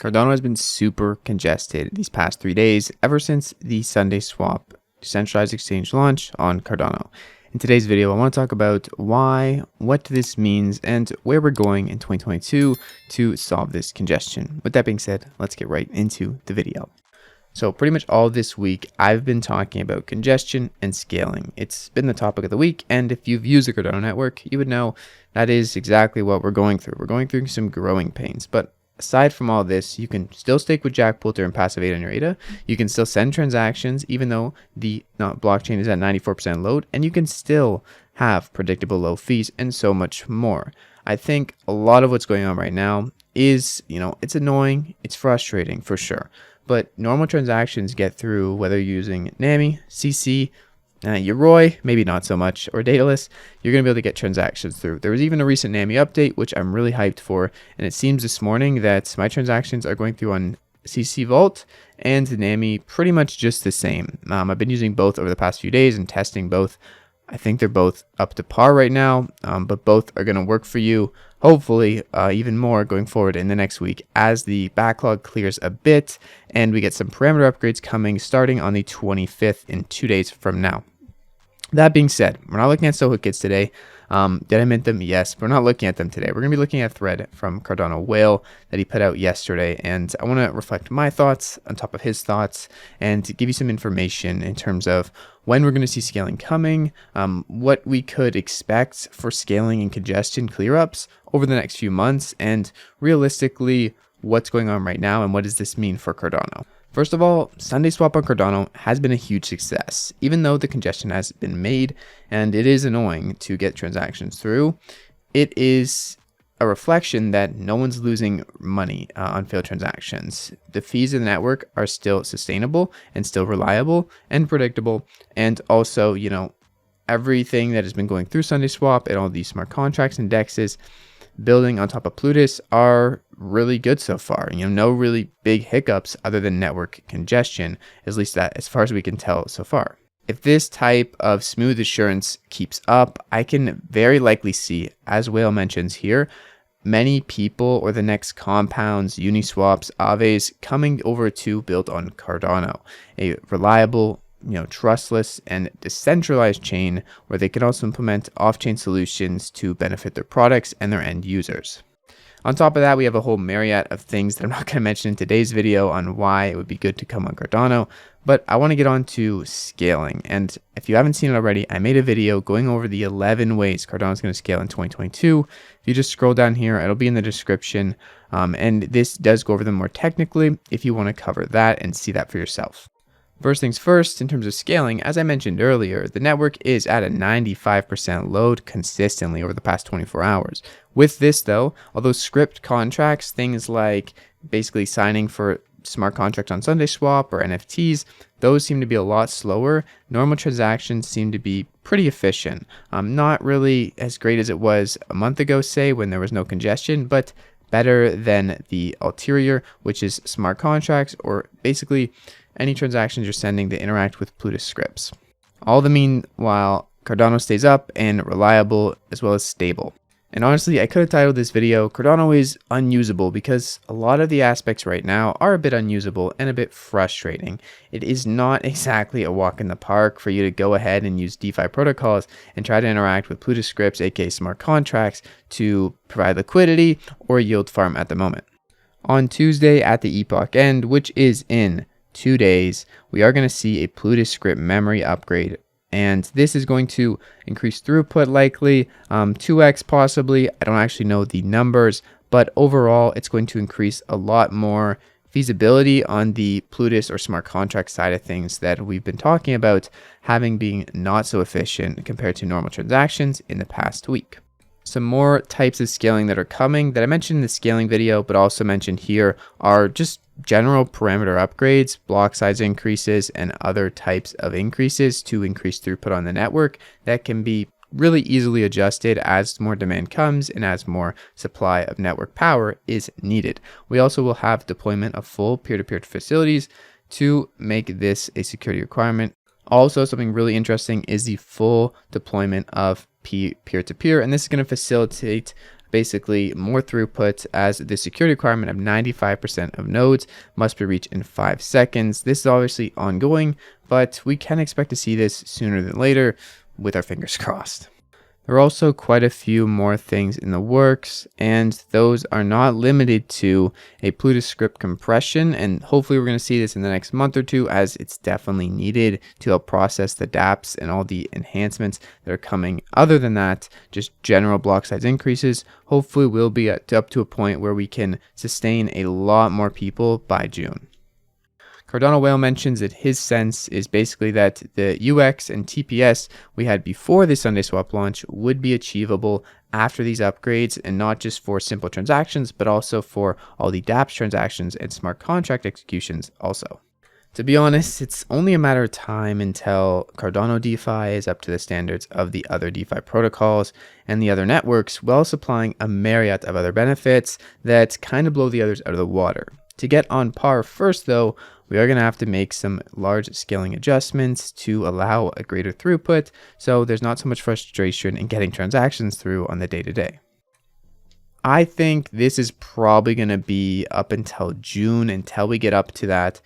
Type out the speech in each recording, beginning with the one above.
Cardano has been super congested these past 3 days ever since the Sundaeswap decentralized exchange launch on Cardano. In today's video, I want to talk about why, what this means, and where we're going in 2022 to solve this congestion. With that being said, let's get right into the video. So pretty much all this week, I've been talking about congestion and scaling. It's been the topic of the week, and if you've used the Cardano network, you would know that is exactly what we're going through. We're going through some growing pains, but aside from all this, you can still stake with Jack Poulter and passive 8 on your ADA. You can still send transactions even though the blockchain is at 94% load, and you can still have predictable low fees and so much more. I think a lot of what's going on right now is, it's annoying, it's frustrating for sure, but normal transactions get through whether you're using NAMI, CC, Yoroi, maybe not so much, or Daedalus. You're going to be able to get transactions through. There was even a recent NAMI update, which I'm really hyped for, and it seems this morning that my transactions are going through on CC Vault and NAMI pretty much just the same. I've been using both over the past few days and testing both. I think they're both up to par right now, but both are going to work for you, hopefully even more going forward in the next week as the backlog clears a bit and we get some parameter upgrades coming starting on the 25th in 2 days from now. That being said, we're not looking at Soho Kits today. Did I mint them? Yes, but we're not looking at them today. We're going to be looking at a thread from Cardano Whale that he put out yesterday, and I want to reflect my thoughts on top of his thoughts and give you some information in terms of when we're going to see scaling coming, what we could expect for scaling and congestion clear-ups over the next few months, and realistically, what's going on right now and what does this mean for Cardano. First of all, Sundaeswap on Cardano has been a huge success, even though the congestion has been made and it is annoying to get transactions through. It is a reflection that no one's losing money on failed transactions. The fees in the network are still sustainable and still reliable and predictable. And also, everything that has been going through Sundaeswap and all these smart contracts and DEXs building on top of Plutus are really good so far. No really big hiccups other than network congestion, at least that as far as we can tell so far. If this type of smooth assurance keeps up, I can very likely see, as Whale mentions here, many people or the next compounds, Uniswaps, Aves coming over to build on Cardano, a reliable, trustless and decentralized chain where they can also implement off-chain solutions to benefit their products and their end users. On top of that, we have a whole myriad of things that I'm not going to mention in today's video on why it would be good to come on Cardano, but I want to get on to scaling. And if you haven't seen it already, I made a video going over the 11 ways Cardano is going to scale in 2022. If you just scroll down here, it'll be in the description. And this does go over them more technically if you want to cover that and see that for yourself. First things first, in terms of scaling, as I mentioned earlier, the network is at a 95% load consistently over the past 24 hours. With this though, although script contracts, things like basically signing for smart contracts on Sundaeswap or NFTs, those seem to be a lot slower. Normal transactions seem to be pretty efficient. Not really as great as it was a month ago, say, when there was no congestion, but better than the ulterior, which is smart contracts or basically any transactions you're sending that interact with Plutus scripts. All the meanwhile, Cardano stays up and reliable as well as stable. And honestly, I could have titled this video, Cardano is unusable, because a lot of the aspects right now are a bit unusable and a bit frustrating. It is not exactly a walk in the park for you to go ahead and use DeFi protocols and try to interact with Plutus scripts, aka smart contracts, to provide liquidity or yield farm at the moment. On Tuesday at the epoch end, which is in 2 days, we are going to see a Plutus script memory upgrade, and this is going to increase throughput likely 2x possibly. I don't actually know the numbers, but overall it's going to increase a lot more feasibility on the Plutus or smart contract side of things that we've been talking about having being not so efficient compared to normal transactions in the past week. Some more types of scaling that are coming that I mentioned in the scaling video, but also mentioned here, are just general parameter upgrades, block size increases, and other types of increases to increase throughput on the network that can be really easily adjusted as more demand comes and as more supply of network power is needed. We also will have deployment of full peer-to-peer facilities to make this a security requirement. Also, something really interesting is the full deployment of peer-to-peer, and this is going to facilitate basically more throughput, as the security requirement of 95% of nodes must be reached in 5 seconds. This is obviously ongoing, but we can expect to see this sooner than later, with our fingers crossed. There are also quite a few more things in the works, and those are not limited to a PlutoScript compression, and hopefully we're going to see this in the next month or two, as it's definitely needed to help process the dApps and all the enhancements that are coming. Other than that, just general block size increases hopefully will be up to a point where we can sustain a lot more people by June. Cardano Whale mentions that his sense is basically that the UX and TPS we had before the Sundaeswap launch would be achievable after these upgrades, and not just for simple transactions, but also for all the dApps transactions and smart contract executions also. To be honest, it's only a matter of time until Cardano DeFi is up to the standards of the other DeFi protocols and the other networks, while supplying a myriad of other benefits that kind of blow the others out of the water. To get on par first, though, we are going to have to make some large scaling adjustments to allow a greater throughput, so there's not so much frustration in getting transactions through on the day-to-day. I think this is probably going to be up until June, until we get up to that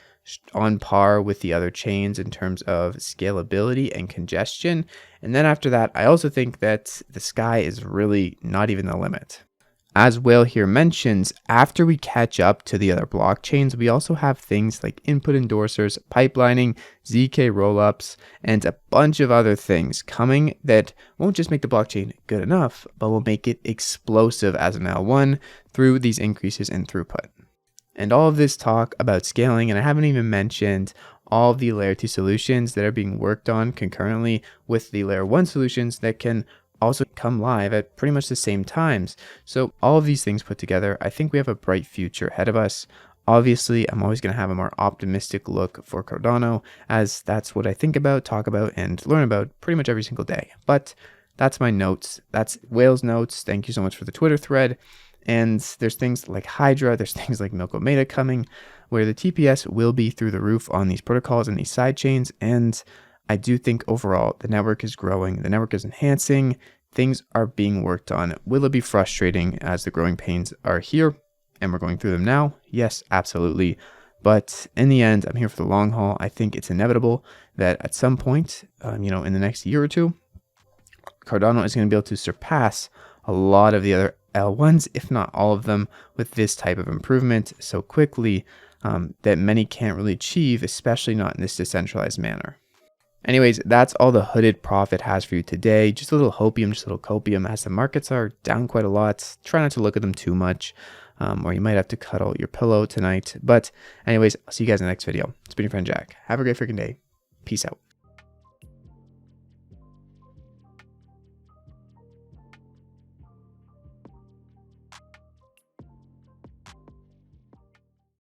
on par with the other chains in terms of scalability and congestion. And then after that, I also think that the sky is really not even the limit. As Whale here mentions, after we catch up to the other blockchains, we also have things like input endorsers, pipelining, ZK rollups, and a bunch of other things coming that won't just make the blockchain good enough, but will make it explosive as an L1 through these increases in throughput. And all of this talk about scaling, and I haven't even mentioned all of the layer 2 solutions that are being worked on concurrently with the layer 1 solutions that can also come live at pretty much the same times. So all of these things put together, I think we have a bright future ahead of us. Obviously, I'm always going to have a more optimistic look for Cardano, as that's what I think about, talk about, and learn about pretty much every single day. But that's my notes. That's Whale's notes. Thank you so much for the Twitter thread. And there's things like Hydra, there's things like Milko Meta coming, where the TPS will be through the roof on these protocols and these side chains. And I do think overall the network is growing, the network is enhancing, things are being worked on. Will it be frustrating as the growing pains are here and we're going through them now? Yes, absolutely. But in the end, I'm here for the long haul. I think it's inevitable that at some point, in the next year or two, Cardano is going to be able to surpass a lot of the other L1s, if not all of them, with this type of improvement so quickly that many can't really achieve, especially not in this decentralized manner. Anyways, that's all the Hooded Prophet has for you today. Just a little hopium, just a little copium, as the markets are down quite a lot. Try not to look at them too much, or you might have to cuddle your pillow tonight. But anyways, I'll see you guys in the next video. It's been your friend Jack. Have a great freaking day. Peace out.